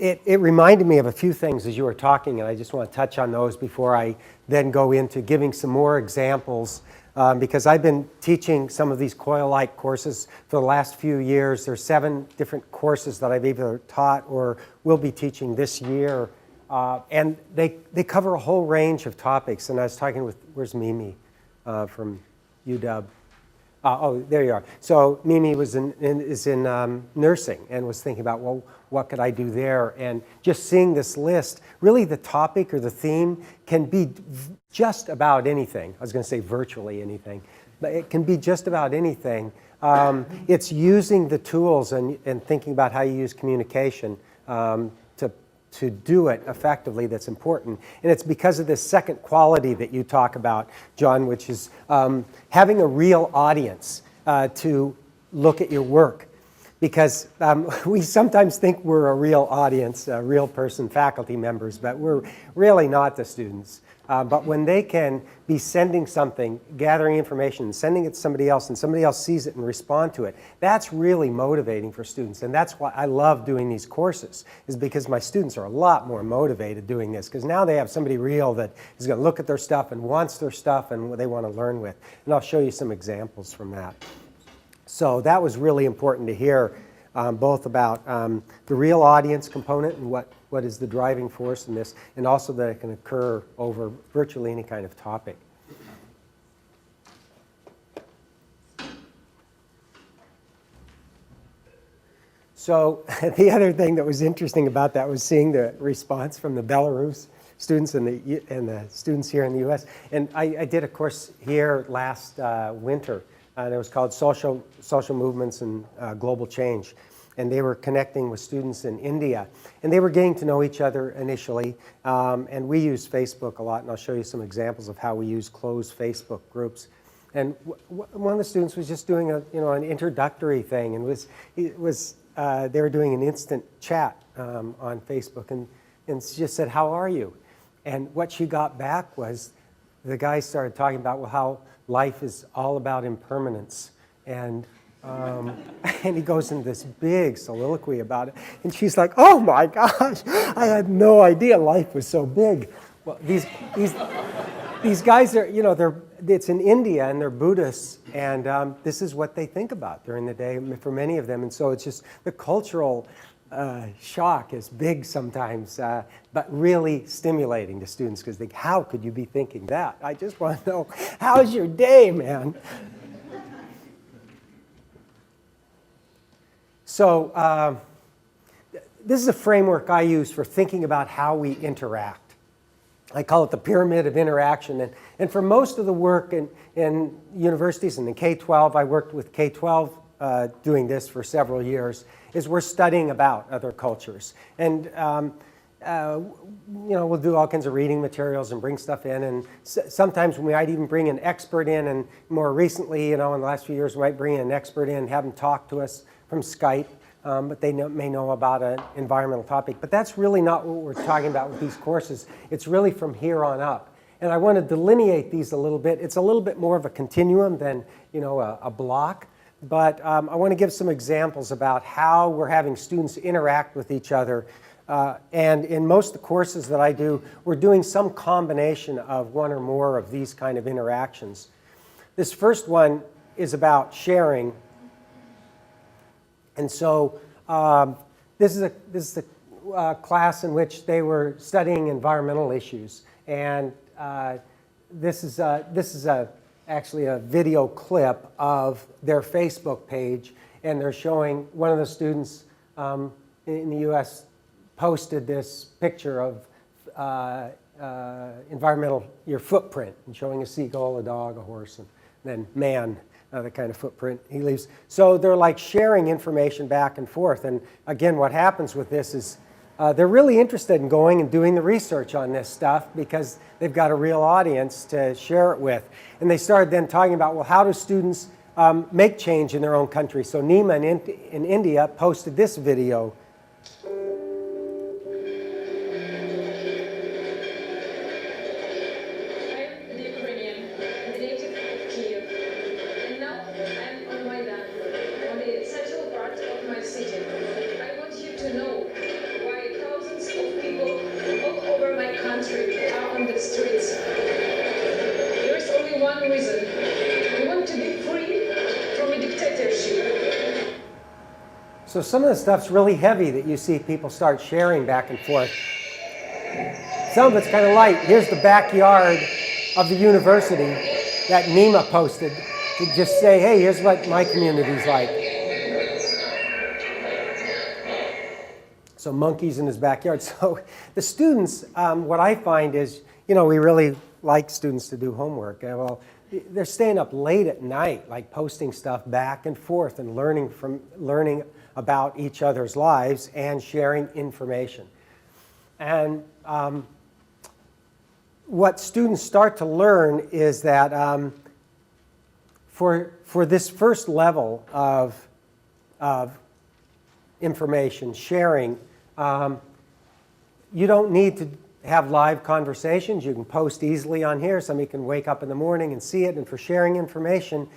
it reminded me of a few things as you were talking, and I just want to touch on those before I then go into giving some more examples. Because I've been teaching some of these COIL-like courses for the last few years. There's 7 different courses that I've either taught or will be teaching this year. And they cover a whole range of topics. And I was talking with, where's Mimi from UW? Oh, there you are. So Mimi is in nursing and was thinking about, well, what could I do there? And just seeing this list, really the topic or the theme can be just about anything. I was going to say virtually anything, but it can be just about anything. It's using the tools and thinking about how you use communication to do it effectively that's important. And it's because of this second quality that you talk about, John, which is having a real audience to look at your work. Because we sometimes think we're a real audience, a real person, faculty members, but we're really not the students. But when they can be sending something, gathering information, sending it to somebody else, and somebody else sees it and respond to it, that's really motivating for students. And that's why I love doing these courses, is because my students are a lot more motivated doing this, because now they have somebody real that is going to look at their stuff and wants their stuff and what they want to learn with. And I'll show you some examples from that. So that was really important to hear, both about the real audience component and what is the driving force in this, and also that it can occur over virtually any kind of topic. So the other thing that was interesting about that was seeing the response from the Belarus students and the students here in the US. And I did a course here last winter. And it was called Social Movements and Global Change. And they were connecting with students in India. And they were getting to know each other initially. And we use Facebook a lot, and I'll show you some examples of how we use closed Facebook groups. And one of the students was just doing an introductory thing, and they were doing an instant chat on Facebook, and she just said, "How are you?" And what she got back was the guy started talking about, well, how life is all about impermanence. And and he goes into this big soliloquy about it. And she's like, oh my gosh, I had no idea life was so big. Well, these guys are, it's in India and they're Buddhists. And this is what they think about during the day for many of them. And so it's just the cultural shock is big sometimes, but really stimulating to students because they think, how could you be thinking that? I just want to know, how's your day, man? So this is a framework I use for thinking about how we interact. I call it the pyramid of interaction. And for most of the work in universities and in K-12, I worked with K-12 doing this for several years, is we're studying about other cultures. And we'll do all kinds of reading materials and bring stuff in. And sometimes we might even bring an expert in. And more recently, in the last few years, we might bring an expert in, have them talk to us from Skype. But they may know about an environmental topic. But that's really not what we're talking about with these courses. It's really from here on up. And I want to delineate these a little bit. It's a little bit more of a continuum than a block. But I want to give some examples about how we're having students interact with each other. And in most of the courses that I do, we're doing some combination of one or more of these kind of interactions. This first one is about sharing. And so this is a class in which they were studying environmental issues. And this is actually a video clip of their Facebook page. And they're showing one of the students in the US posted this picture of your footprint, and showing a seagull, a dog, a horse, and then man. The kind of footprint he leaves. So they're like sharing information back and forth. And again, what happens with this is they're really interested in going and doing the research on this stuff because they've got a real audience to share it with. And they started then talking about, well, how do students make change in their own country? So Nima in India posted this video. City. I want you to know why So some of the stuff's really heavy that you see people start sharing back and forth. Some of it's kind of light. Here's the backyard of the university that Nima posted to just say, hey, here's what my community's like. So monkeys in his backyard. So the students, what I find is, we really like students to do homework. Well, they're staying up late at night, like posting stuff back and forth and learning about each other's lives and sharing information. And what students start to learn is that for this first level of information sharing, you don't need to have live conversations. You can post easily on here. Somebody can wake up in the morning and see it. And for sharing information,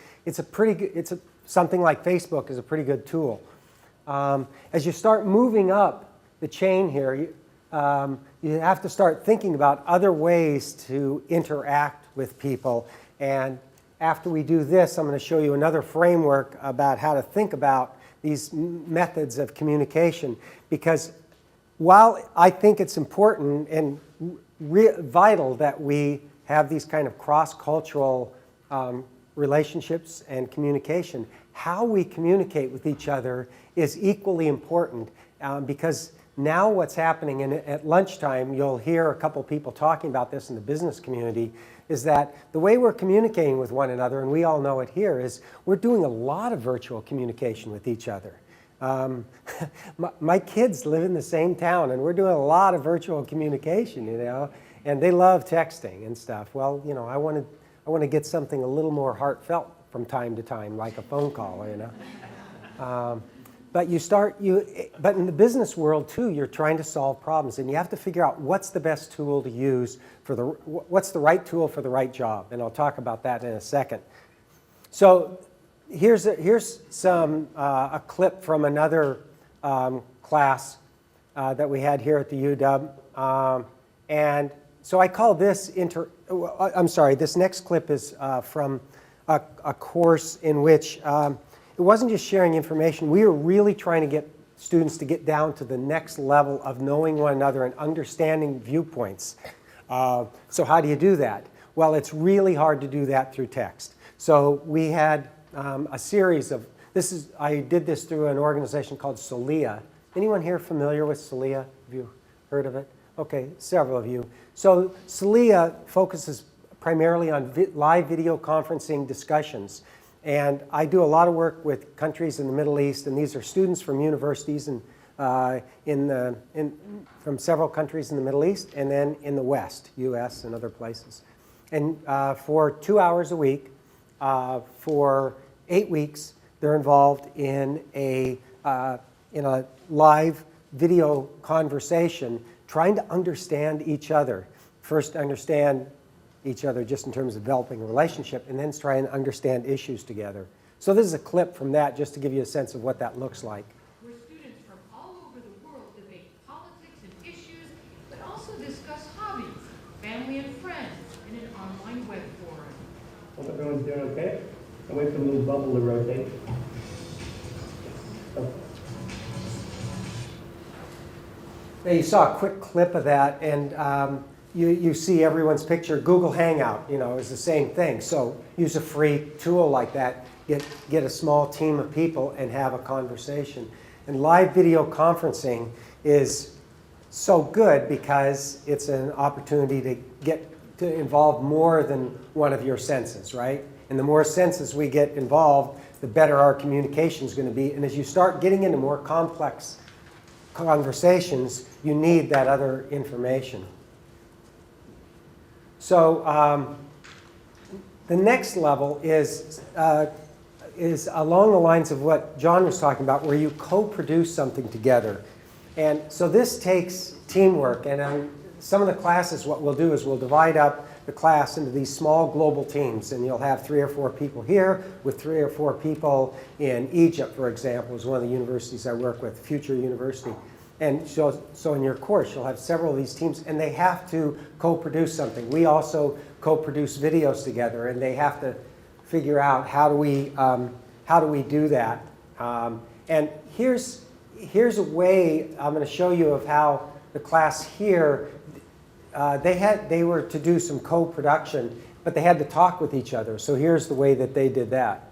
something like Facebook is a pretty good tool. As you start moving up the chain here, you have to start thinking about other ways to interact with people. And after we do this, I'm going to show you another framework about how to think about these methods of communication. Because while I think it's important and vital that we have these kind of cross-cultural relationships and communication, how we communicate with each other is equally important. Because now what's happening, and at lunchtime you'll hear a couple people talking about this in the business community, is that the way we're communicating with one another, and we all know it here, is we're doing a lot of virtual communication with each other. My kids live in the same town, and we're doing a lot of virtual communication, and they love texting and stuff. Well, I want to get something a little more heartfelt from time to time, like a phone call, But but in the business world too, you're trying to solve problems, and you have to figure out what's the best tool to use what's the right tool for the right job, and I'll talk about that in a second. So here's a clip from another class that we had here at the UW, and so I call this this next clip is from a course in which it wasn't just sharing information. We were really trying to get students to get down to the next level of knowing one another and understanding viewpoints. So how do you do that? Well, it's really hard to do that through text. So we had a series of, I did this through an organization called Solia. Anyone here familiar with Solia? Have you heard of it? Okay, several of you. So Solia focuses primarily on live video conferencing discussions. And I do a lot of work with countries in the Middle East, and these are students from universities and from several countries in the Middle East, and then in the West, US and other places. And for 2 hours a week, for 8 weeks, they're involved in a live video conversation, trying to understand each other. First, understand each other just in terms of developing a relationship, and then try and understand issues together. So this is a clip from that just to give you a sense of what that looks like. Where students from all over the world debate politics and issues, but also discuss hobbies, family and friends, in an online web forum. Hope everyone's doing okay. I'll wait for the little bubble to rotate. Now you saw a quick clip of that, and you see everyone's picture. Google Hangout, is the same thing. So use a free tool like that. Get a small team of people and have a conversation. And live video conferencing is so good because it's an opportunity to get to involve more than one of your senses, right? And the more senses we get involved, the better our communication is going to be. And as you start getting into more complex conversations, you need that other information. So the next level is along the lines of what John was talking about, where you co-produce something together. And so this takes teamwork. And some of the classes, what we'll do is we'll divide up the class into these small global teams. And you'll have 3 or 4 people here with 3 or 4 people in Egypt, for example, is one of the universities I work with, Future University. And so in your course, you'll have several of these teams, and they have to co-produce something. We also co-produce videos together, and they have to figure out how do we do that. And here's here's a way I'm going to show you of how the class here, they were to do some co-production, but they had to talk with each other. So here's the way that they did that.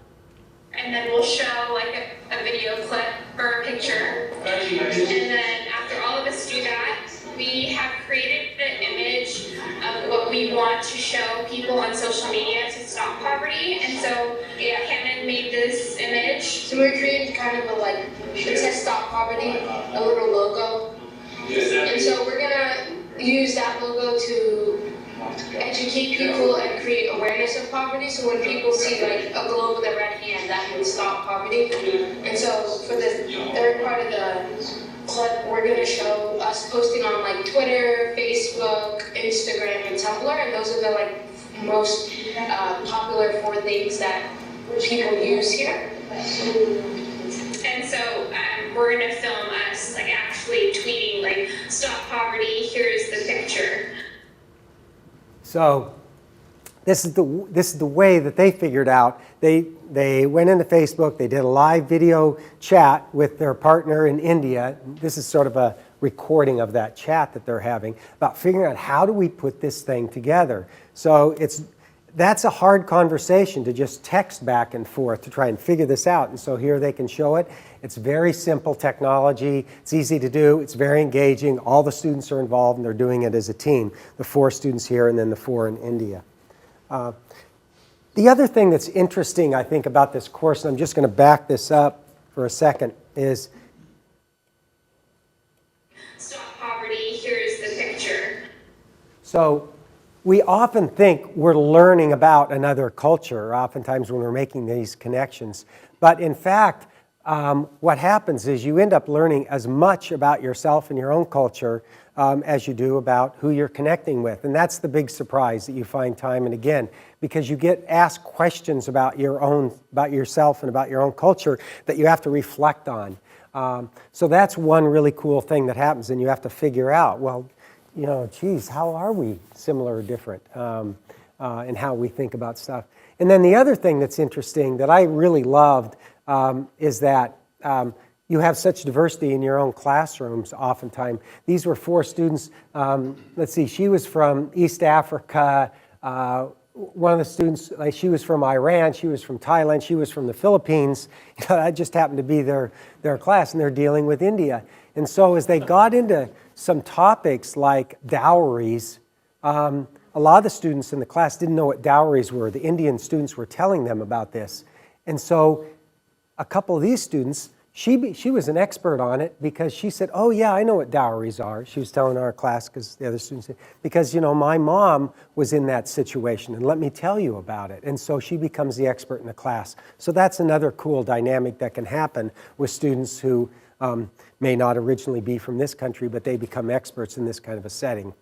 And then we'll show like a video clip or a picture. And then after all of us do that, we have created the image of what we want to show people on social media to stop poverty. And so Cameron made this image. So we created kind of a like, it says stop poverty, a little logo. And so we're gonna use that logo to educate people and create awareness of poverty. So when people see like a globe with a red hand, that means stop poverty. And so for the third part of the clip, we're going to show us posting on like Twitter, Facebook, Instagram, and Tumblr. And those are the like most popular 4 things that people use here. And so we're going to film us like actually tweeting like stop poverty, here's the picture. So this is the way that they figured out. They went into Facebook, they did a live video chat with their partner in India. This is sort of a recording of that chat that they're having about figuring out how do we put this thing together. So that's a hard conversation to just text back and forth to try and figure this out. And so here they can show it. It's very simple technology. It's easy to do. It's very engaging. All the students are involved, and they're doing it as a team. The 4 students here and then the 4 in India. The other thing that's interesting, I think, about this course, and I'm just going to back this up for a second, is stop poverty, here's the picture. So we often think we're learning about another culture, oftentimes when we're making these connections. But in fact, what happens is you end up learning as much about yourself and your own culture as you do about who you're connecting with. And that's the big surprise that you find time and again, because you get asked questions about yourself and about your own culture that you have to reflect on. So that's one really cool thing that happens, and you have to figure out, well, you know, geez, how are we similar or different in how we think about stuff? And then the other thing that's interesting that I really loved is that you have such diversity in your own classrooms oftentimes. These were 4 students. Let's see, she was from East Africa. One of the students, she was from Iran, she was from Thailand, she was from the Philippines. That just happened to be their class, and they're dealing with India. And so as they got into some topics like dowries, a lot of the students in the class didn't know what dowries were. The Indian students were telling them about this. And so a couple of these students, she was an expert on it because she said, oh yeah, I know what dowries are. She was telling our class because the other students said, because you know, my mom was in that situation and let me tell you about it. And so she becomes the expert in the class. So that's another cool dynamic that can happen with students who may not originally be from this country, but they become experts in this kind of a setting.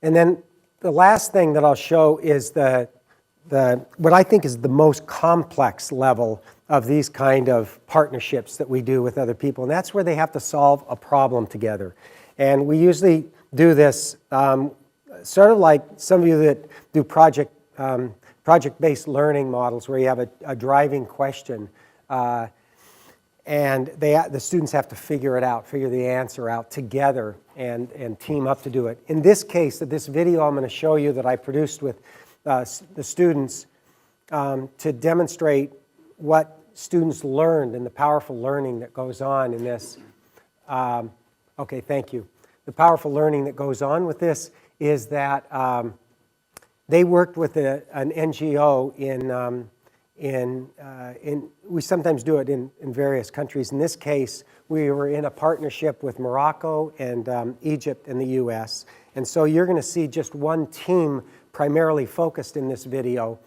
And then the last thing that I'll show is what I think is the most complex level of these kind of partnerships that we do with other people. And that's where they have to solve a problem together. And we usually do this sort of like some of you that do project-based learning models where you have a driving question and the students have to figure it out, figure the answer out together and team up to do it. In this case, this video I'm going to show you that I produced with the students to demonstrate what students learned and the powerful learning that goes on in this. Okay, thank you. The powerful learning that goes on with this is that they worked with an NGO we sometimes do it in various countries. In this case, we were in a partnership with Morocco and Egypt and the US. And so you're going to see just one team primarily focused in this video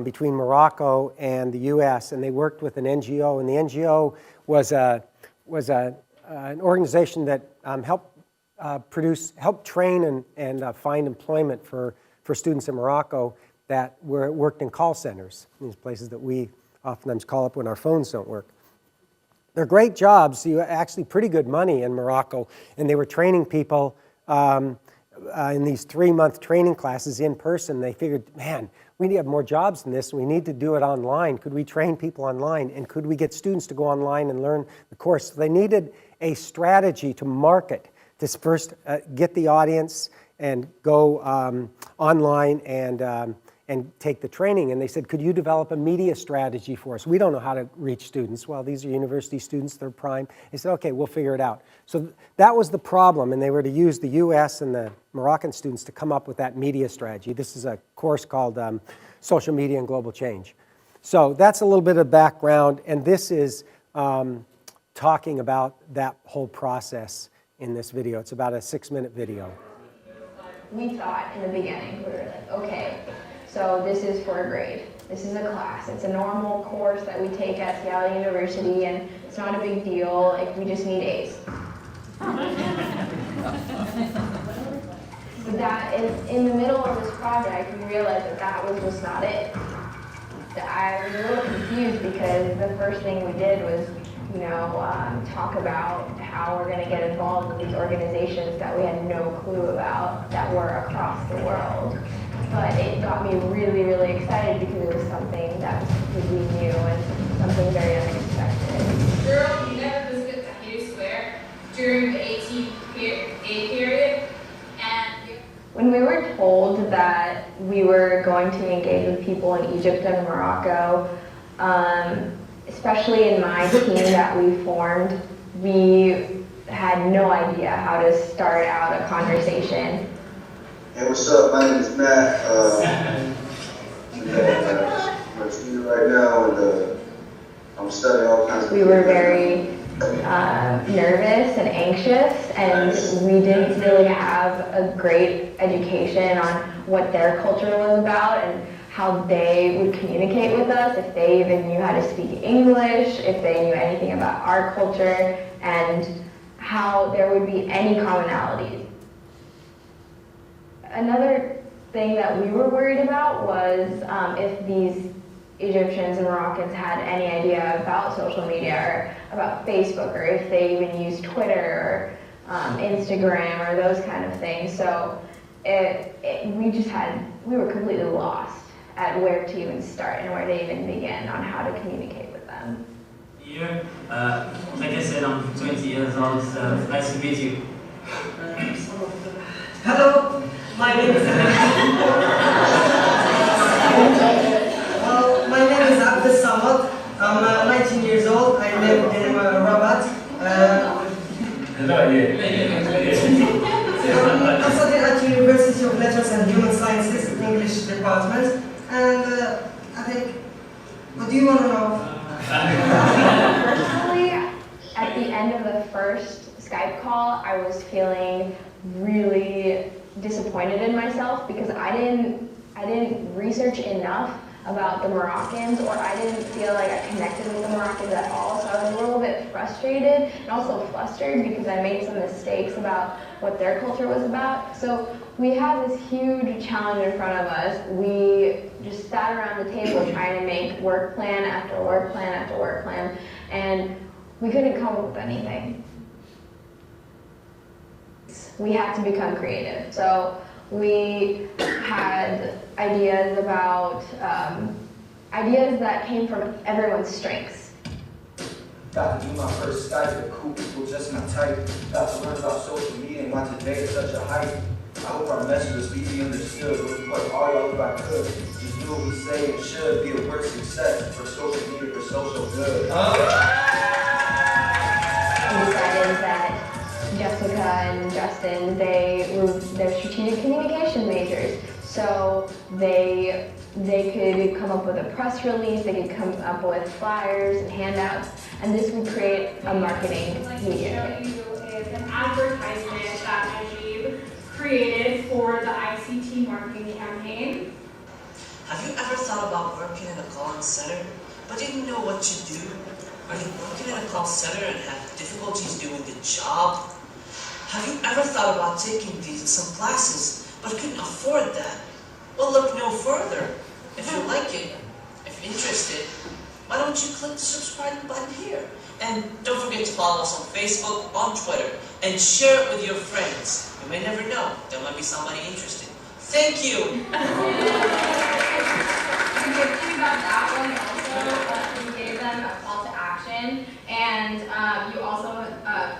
between Morocco and the US, and they worked with an NGO, and the NGO was an organization that helped train and find employment for students in Morocco that worked in call centers, these places that we oftentimes call up when our phones don't work. They're great jobs, so you actually pretty good money in Morocco, and they were training people in these 3-month training classes in person. They figured, man, we need to have more jobs than this. We need to do it online. Could we train people online? And could we get students to go online and learn the course? So they needed a strategy to market, to first get the audience and go online and take the training. And they said, could you develop a media strategy for us? We don't know how to reach students. Well, these are university students, they're prime. They said, okay, we'll figure it out. So that was the problem, and they were to use the US and the Moroccan students to come up with that media strategy. This is a course called Social Media and Global Change. So that's a little bit of background, and this is talking about that whole process in this video. It's about a 6-minute video. We thought in the beginning, we were like, okay, so this is for a grade. This is a class. It's a normal course that we take at Seattle University, and it's not a big deal. Like, we just need A's. But that in the middle of this project, we realized that that was just not it. I was a little confused because the first thing we did was, you know, talk about how we're going to get involved with these organizations that we had no clue about that were across the world. But it got me really, really excited because it was something that was completely new and something very unexpected. Girl, you never visited the Tahiti Square during the A period, and when we were told that we were going to engage with people in Egypt and Morocco, especially in my team that we formed, we had no idea how to start out a conversation. Hey, what's up? My name is Matt. I'm a student right now, and I'm studying all kinds of. We were very nervous and anxious, and we didn't really have a great education on what their culture was about and how they would communicate with us, if they even knew how to speak English, if they knew anything about our culture, and how there would be any commonalities. Another thing that we were worried about was if these Egyptians and Moroccans had any idea about social media or about Facebook, or if they even used Twitter or Instagram or those kind of things. So we were completely lost at where to even start and where to even begin on how to communicate with them. Here, like I said, I'm 20 years old, so nice to meet you. Hello, my name is my name is Abdel Samad. I'm 19 years old. I live in Rabat. I'm studying at University of Letters and Human Sciences English department. And I think, what do you want to know? Personally, at the end of the first Skype call, I was feeling really disappointed in myself because I didn't research enough about the Moroccans, or I didn't feel like I connected with the Moroccans at all. So I was a little bit frustrated and also flustered because I made some mistakes about what their culture was about. So we had this huge challenge in front of us. We just sat around the table trying to make work plan after work plan after work plan, and we couldn't come up with anything. We had to become creative. So we had ideas about ideas that came from everyone's strengths. Got to do my first Skype with cool people, just my type. Got to learn about social media and why today is such a hype. I hope our message was easily understood. We put all y'all if I could. Just do what we say and should be a word success for social media, for social good. We decided that Jessica and Justin, they're strategic communication majors. So they could come up with a press release, they could come up with flyers and handouts, and this would create a marketing media kit. Is an advertisement that Najib created for the ICT marketing campaign. Have you ever thought about working in a call center, but didn't know what to do? Are you working in a call center and have difficulties doing the job? Have you ever thought about taking some classes, but couldn't afford that? Well, look no further. If you like it, if you're interested, why don't you click the subscribe button here? And don't forget to follow us on Facebook, on Twitter, and share it with your friends. You may never know, there might be somebody interested. Thank you! good thing about that one also, you gave them a call to action, and you also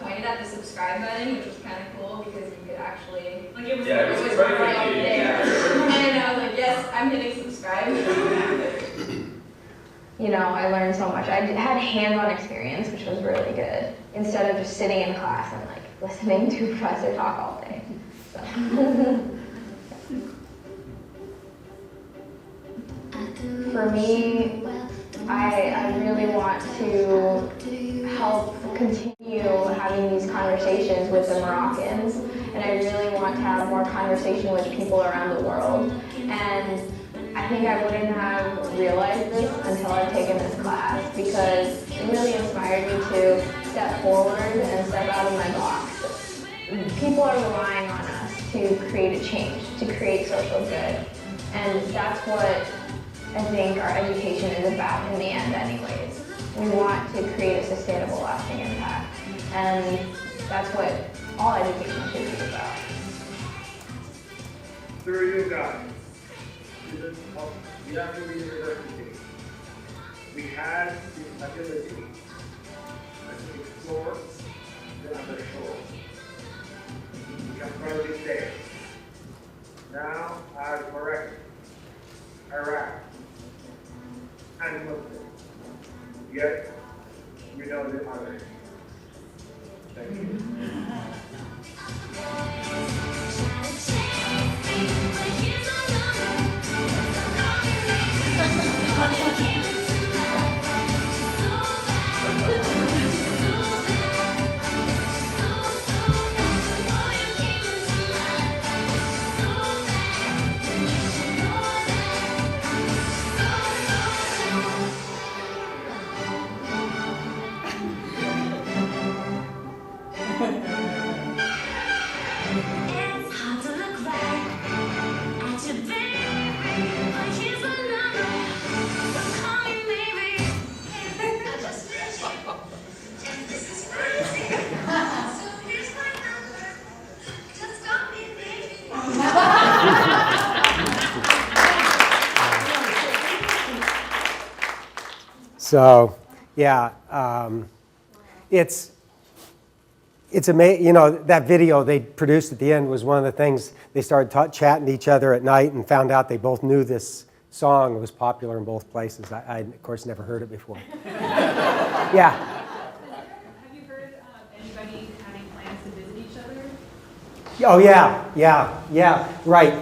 pointed at the subscribe button, which was kind of cool because you could actually, like, it was right up there. And I was like, yes, I'm hitting subscribe. You know, I learned so much. I had hands-on experience, which was really good, instead of just sitting in class and like listening to a professor talk all day. So. For me, I really want to help continue having these conversations with the Moroccans, and I really want to have more conversation with people around the world. And I think I wouldn't have realized this until I've taken this class, because it really inspired me to step forward and step out of my box. People are relying on us to create a change, to create social good, and that's what I think our education is about in the end anyways. We want to create a sustainable, lasting impact, and that's what all education should be about. Through you guys, students of UWB University, we had the ability to explore the other shore. We can proudly say, now as Morocco, Iraq, and Muslim, yet we know the others. Thank you. So, yeah, it's amazing. You know, that video they produced at the end was one of the things. They started chatting to each other at night and found out they both knew this song. It was popular in both places. I of course, never heard it before. Yeah. Have you heard of anybody having plans to visit each other? Oh, yeah, right.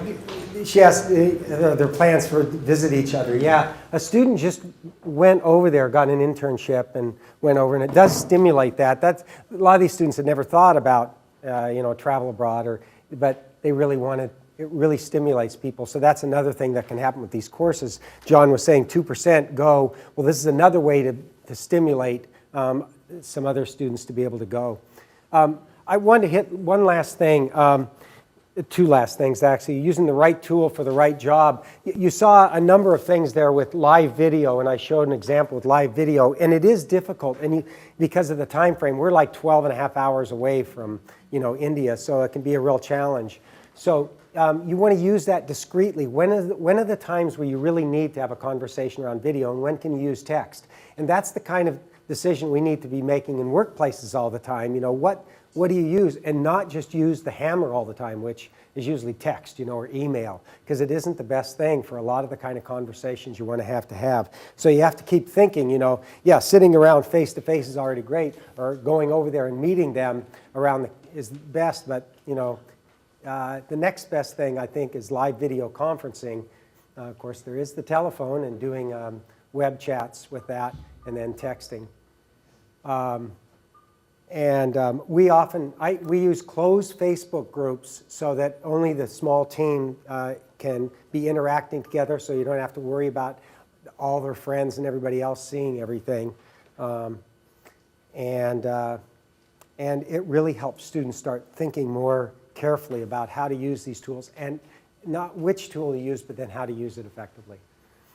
She asked their plans for visit each other. Yeah, a student just went over there, got an internship, and went over, and it does stimulate that. A lot of these students had never thought about, travel abroad, but they really wanted. It really stimulates people. So that's another thing that can happen with these courses. John was saying 2% go. Well, this is another way to stimulate some other students to be able to go. I wanted to hit one last thing. Two last things, actually. Using the right tool for the right job. You saw a number of things there with live video, and I showed an example with live video, and it is difficult, and because of the time frame. We're like 12 and a half hours away from India, so it can be a real challenge. So you want to use that discreetly. When are the times where you really need to have a conversation around video, and when can you use text? And that's the kind of decision we need to be making in workplaces all the time. What do you use? And not just use the hammer all the time, which is usually text, or email, because it isn't the best thing for a lot of the kind of conversations you want to have. So you have to keep thinking, sitting around face to face is already great, or going over there and meeting them around is best, but the next best thing I think is live video conferencing. Of course, there is the telephone and doing web chats with that, and then texting. We use closed Facebook groups so that only the small team can be interacting together, so you don't have to worry about all their friends and everybody else seeing everything. And it really helps students start thinking more carefully about how to use these tools, and not which tool to use, but then how to use it effectively.